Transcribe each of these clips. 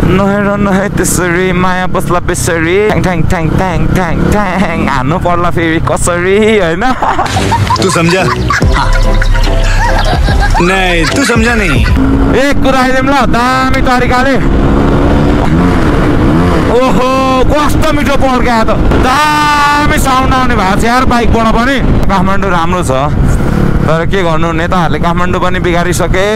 नहे त्यसरी माया बस्ला बेसरी ठ्याङ ठ्याङ ठ्याङ ठ्याङ ठ्याङ हान्नु पर्ला फेरि कसरी होइन तू समझा नहीं तू समझा नहीं एक कुरा आइदिउँ ल दामी तरिकाले ओहो कस्तो मिठो पड्क्या त दामी साउन्ड आउने भएको छ यार बाइकबाट पनि काठमाडौँ राम्रो छ तर के गर्नु नेताहरूले काठमाडौँ पनि बिगारिसके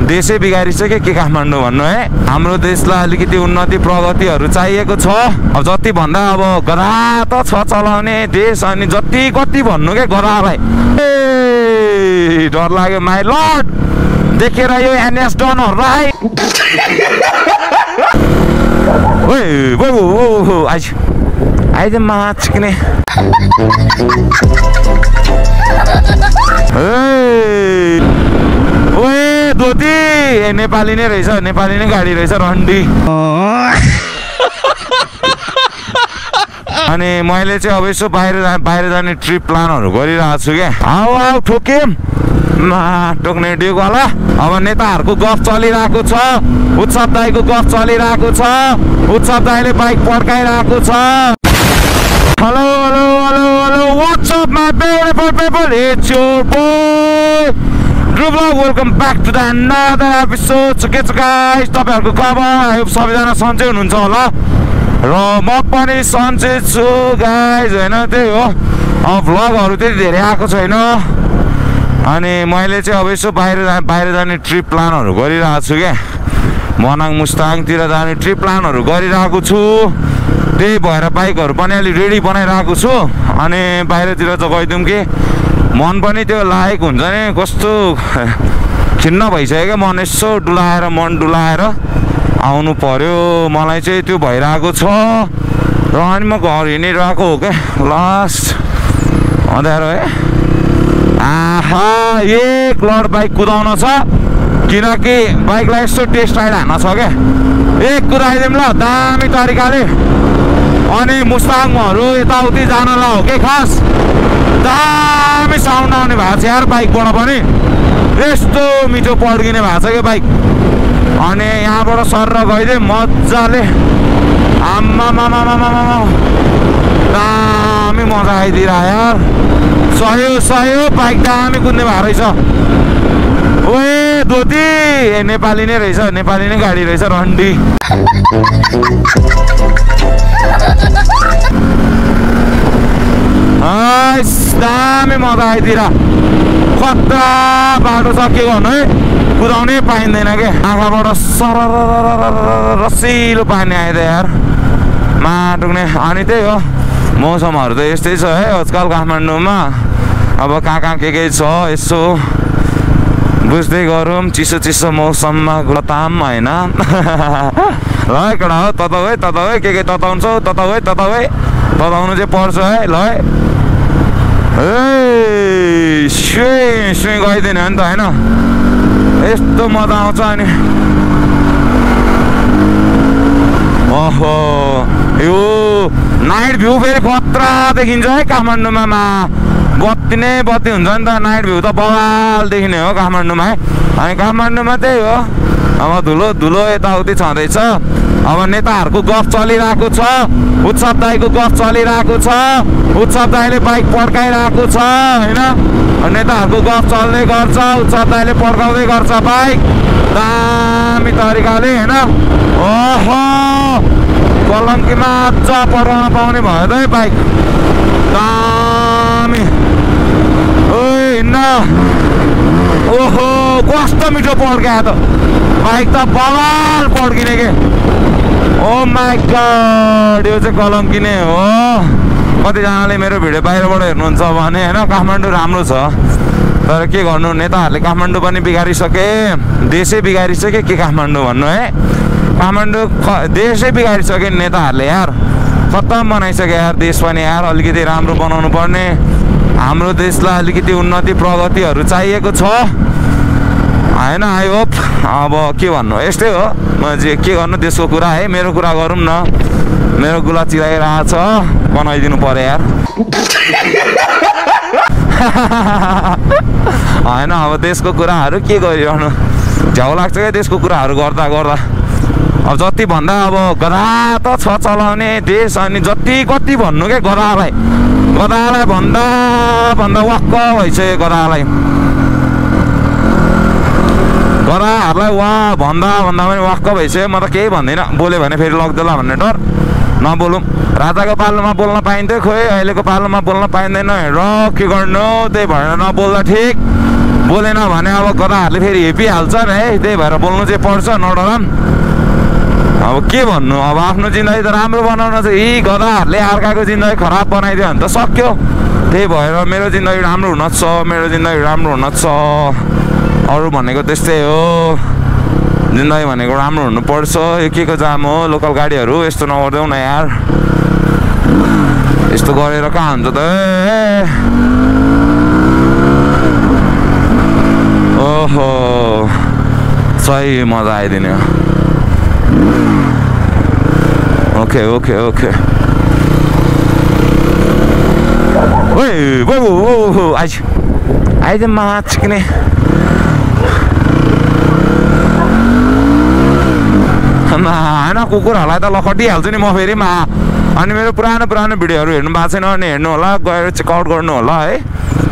देशै बिगारिसके के काठमाडौँ भन्नु है हाम्रो देशलाई अलिकति उन्नति प्रगतिहरू चाहिएको छ अब जति भन्दा अब गरा त छ चलाउने देश अनि जति कति भन्नु के गरालाई ए डर लाग्यो माइ लर्ड देखेर यो एनएस डनहरूलाई आइज माछ किने ओए धोती नेपाली नै रहेछ नेपाली नै गाडी रहेछ रन्डी अनि मैले चाहिँ अब यसो बाहिर जाने ट्रिप प्लानहरू गरिरहेको छु क्या आऊ ठोक्यौँ टोक्ने ड्युकवाला अब नेताहरूको गफ चलिरहेको छ उत्सव दाईको गफ चलिरहेको छ उत्सव दाईले बाइक पड्काइरहेको छ hello hello hello hello what's up my beautiful people it's your boy Drew Vlog, welcome back to the another episode. So के छ गाइस तपाईहरुको खबर आई होप सबैजना सन्चै हुनुहुन्छ होला र म पनि सन्चै छु गाइस हैन त्यही हो अब भ्लगहरु त्यति धेरै आएको छैन अनि मैले चाहिँ अब यसो बाहिर जाने ट्रिप प्लानहरु गरिरहेको छु के मनाङ मुस्ताङतिर जाने ट्रिप प्लानहरु गरिरहेको छु त्यही भएर बाइकहरु पनि अलि रेडी बनाइरहेको छु अनि बाहिरतिर चाहिँ गइदिउँ कि मन पनि त्यो लागेको हुन्छ नि कस्तो खिन्न भइसक्यो मन यसो मन डुलाएर आउनु पर्यो मलाई चाहिँ त्यो भइरहेको छ र अनि म घर हिँडिरहेको हो क्या लास्ट अँध्यारो है आहा एक लड बाइक कुदाउन छ किनकि बाइकलाई यसो टेस्ट राइड हान्न छ क्या एक कुदाइदिउँ ल दामी तरिकाले अनि मुस्ताङहरू यताउति जानलाई हो कि खास दामी साउन्ड आउने भएको छ यार बाइकबाट पनि यस्तो मिठो पड्किने भएको छ क्या बाइक अनि यहाँबाट सर गइदिए मजाले आम्मा दामी मजा आइदिएर यार सह्यो बाइक दामी कुद्ने भएको रहेछ ओए धोती नेपाली नै रहेछ नेपाली नै गाडी रहेछ रन्डी दामी मजा आइदिएर खतरा बाटो छ के गर्नु है कुदाउनै पाइँदैन क्या आँखाबाट सरर रसिलो पानी आइदियो यार माटुक्ने अनि त्यही हो मौसमहरू त यस्तै छ है आजकल काठमाडौँमा अब कहाँ के छ यसो बुझ्दै गरौँ चिसो मौसममा गताम होइन ल कडा हो तताउ है के तताउँछौ तताउ है तताउनु चाहिँ पर्छ है ल है सुई गइदिने हो नि त होइन यस्तो मजा आउँछ अनि ओहो यो नाइट भ्यू फेरि खतरा देखिन्छ है काठमाडौँमा बत्ती नै बत्ती हुन्छ नि त नाइट भ्यू त बवाल देखिने हो काठमाडौँमा है अनि काठमाडौँमा त्यही हो अब धुलो यताउति छँदैछ अब नेताहरूको गफ चलिरहेको छ उत्सव दाईको गफ चलिरहेको छ उत्सव दाईले बाइक पड्काइरहेको छ होइन नेताहरूको गफ चल्दै गर्छ उत्सव दाईले पड्काउँदै गर्छ बाइक दामी तरिकाले होइन ओहो कलङ्कीमा अझ पड्काउन पाउने भयो त है बाइक दामी ओहो कस्तो मिठो पड्क्या त बाइक त बवाल पड्किने के ओ माई गॉड यो चाहिँ कलङ्की नै हो कतिजनाले मेरो भिडियो बाहिरबाट हेर्नुहुन्छ भने होइन काठमाडौँ राम्रो छ तर के गर्नु नेताहरूले काठमाडौँ पनि बिगारिसके देशै बिगारिसके के काठमाडौँ भन्नु है काठमाडौँ देशै बिगारिसके नेताहरूले यार खत्तम बनाइसके यार देश पनि यार अलिकति राम्रो बनाउनु पर्ने हाम्रो देशलाई अलिकति उन्नति प्रगतिहरू चाहिएको छ होइन आई होप अब के भन्नु यस्तै हो म चाहिँ के गर्नु देशको कुरा है मेरो कुरा गरौँ न मेरो गुला चिराइरहेको छ बनाइदिनु पर्यो यार होइन अब देशको कुराहरू के गरिरहनु झ्याउ लाग्छ क्या देशको कुराहरू गर्दा अब जति भन्दा अब गधा त छ चलाउने देश अनि जति कति भन्नु के गधालाई भन्दा वाक्क भइसक्यो गधाहरूलाई वा भन्दा पनि वाक्क भइसक्यो म त केही भन्दिनँ बोल्यो भने फेरि लग्देला भन्ने डर नबोलौँ राजाको पालोमा बोल्न पाइन्थ्यो खोइ अहिलेको पालोमा बोल्न पाइँदैन र के गर्नु त्यही भएर नबोल्दा ठिक बोलेन भने अब गधाहरूले फेरि हेपिहाल्छन् है त्यही भएर बोल्नु चाहिँ पर्छ नडराम अब के भन्नु अब आफ्नो जिन्दगी त राम्रो बनाउन चाहिँ यी गधाहरूले अर्काको जिन्दगी खराब बनाइदियो भने त सक्यो त्यही भएर मेरो जिन्दगी राम्रो हुन छ अरू भनेको त्यस्तै हो जिन्दगी भनेको राम्रो हुनुपर्छ यो के को जाम हो लोकल गाडीहरू यस्तो नगर्देऊ न यार यस्तो गरेर कहाँ हुन्छ त ओहो सही मजा आइदिने ओके आइज माछ किने होइन कुकुरहरूलाई त लखटिहाल्छु नि म फेरि अनि मेरो पुरानो भिडियोहरू हेर्नु भएको छैन भने हेर्नु होला गएर चेकआउट गर्नु होला है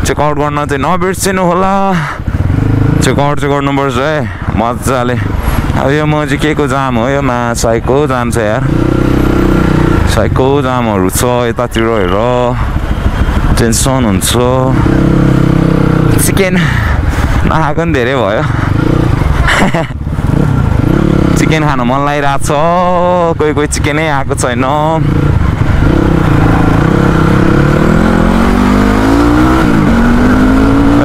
चेकआउट गर्न चाहिँ नबिर्सिनु होला चेकआउट चाहिँ गर्नुपर्छ है मजाले अब यो म चाहिँ के को जाम हो यो साइको जाम छ यार साइको जामहरू छ यतातिर हेर टेन्सन हुन्छ चिकन नखाएको पनि धेरै भयो चिकन खान मन लागिरहेको छ कोही चिकनै आएको छैन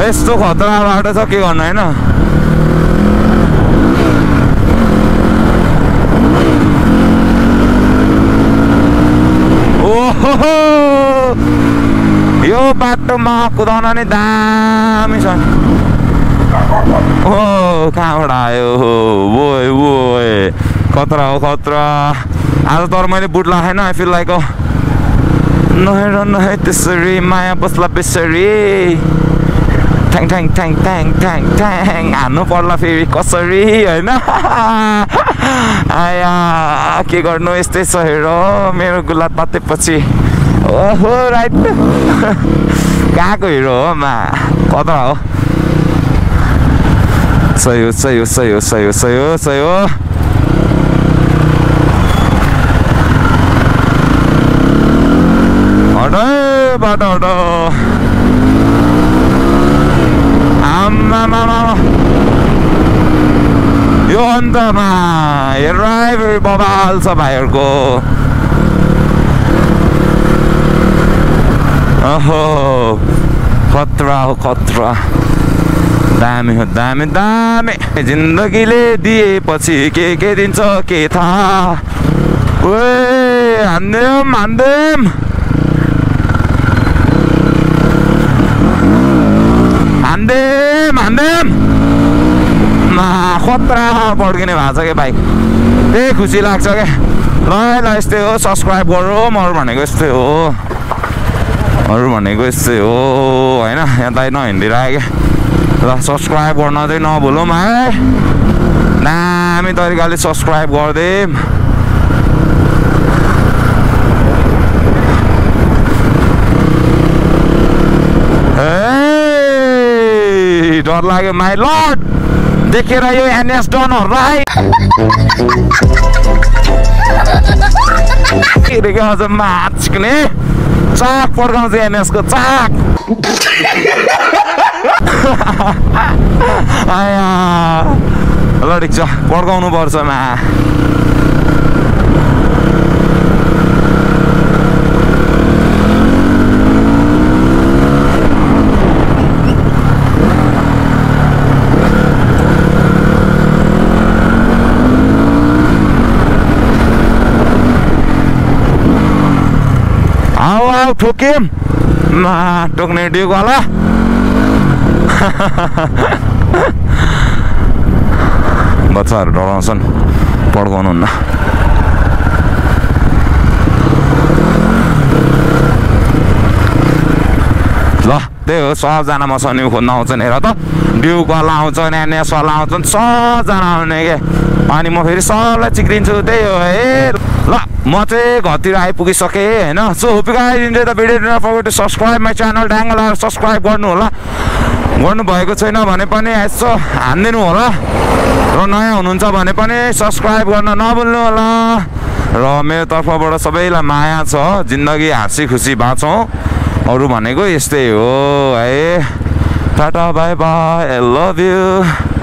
यस्तो खतरा बाटो छ के गर्नु होइन ओहो यो बाटोमा कुदाउन नै दामी छ ओ कहाँबाट आयो ओए खतरा हो खतरा आज तर मैले बुट लगाएन आई फिल लाइक नहेर त्यसरी माया बस्ला बेसरी ठ्याङ ठ्याङ ठ्याङ ठ्याङ ठ्याङ ठ्याङ हान्नु पर्ला फेरि कसरी होइन आया के गर्नु यस्तै छ हेर मेरो गुलाब पातेपछि ओहो राइट कहाँको हिरो हो कता हो सही हो बाटो आमा यो अन्तमा हेर बबाल छ भाइहरूको ओहो खतरा हो खतरा दामी हो दामी जिन्दगीले दिएपछि के दिन्छ के थाहा ओए हान्देम खतरा पड्किने भएको छ क्या बाइक त्यही खुसी लाग्छ क्या ल यस्तै हो सब्सक्राइब गरौँ अरू भनेको यस्तै हो होइन यहाँ दाइ नहिँडिरहेको क्या ल सब्सक्राइब गर्न चाहिँ नभुलौँ है दामी तरिकाले सब्सक्राइब गरिदिउँ डर लाग्यो माई लर्ड देखेर यो एनएस डनहरूलाई अझ माछ्ने चाक पड्काउँछ एनएसको चाक आया ल ठिक छ पड्काउनु पर्छ ठोक्यौँ टोक्ने डिउवाला बच्चाहरू डराउँछन् पड्काउनुहुन्न ल त्यही हो 100जना मसँग न्यु खोज्न आउँछन् हेर त ड्युकवाला आउँछ न्यानेसवाला आउँछन् 100जना आउने के अनि म फेरि सबलाई चिक्रिन्छु त्यही हो है ल म चाहिँ घरतिर आइपुगिसकेँ होइन so hope you guys enjoy the video don't forget to subscribe my channel ड्याङ्गल सब्सक्राइब गर्नु होला गर्नुभएको छैन भने पनि यसो हानिदिनु होला र नयाँ हुनुहुन्छ भने पनि सब्सक्राइब गर्न नभुल्नु होला र मेरो तर्फबाट सबैलाई माया छ जिन्दगी हाँसी खुसी बाँचौँ अरू भनेको यस्तै हो है tata bye by I love you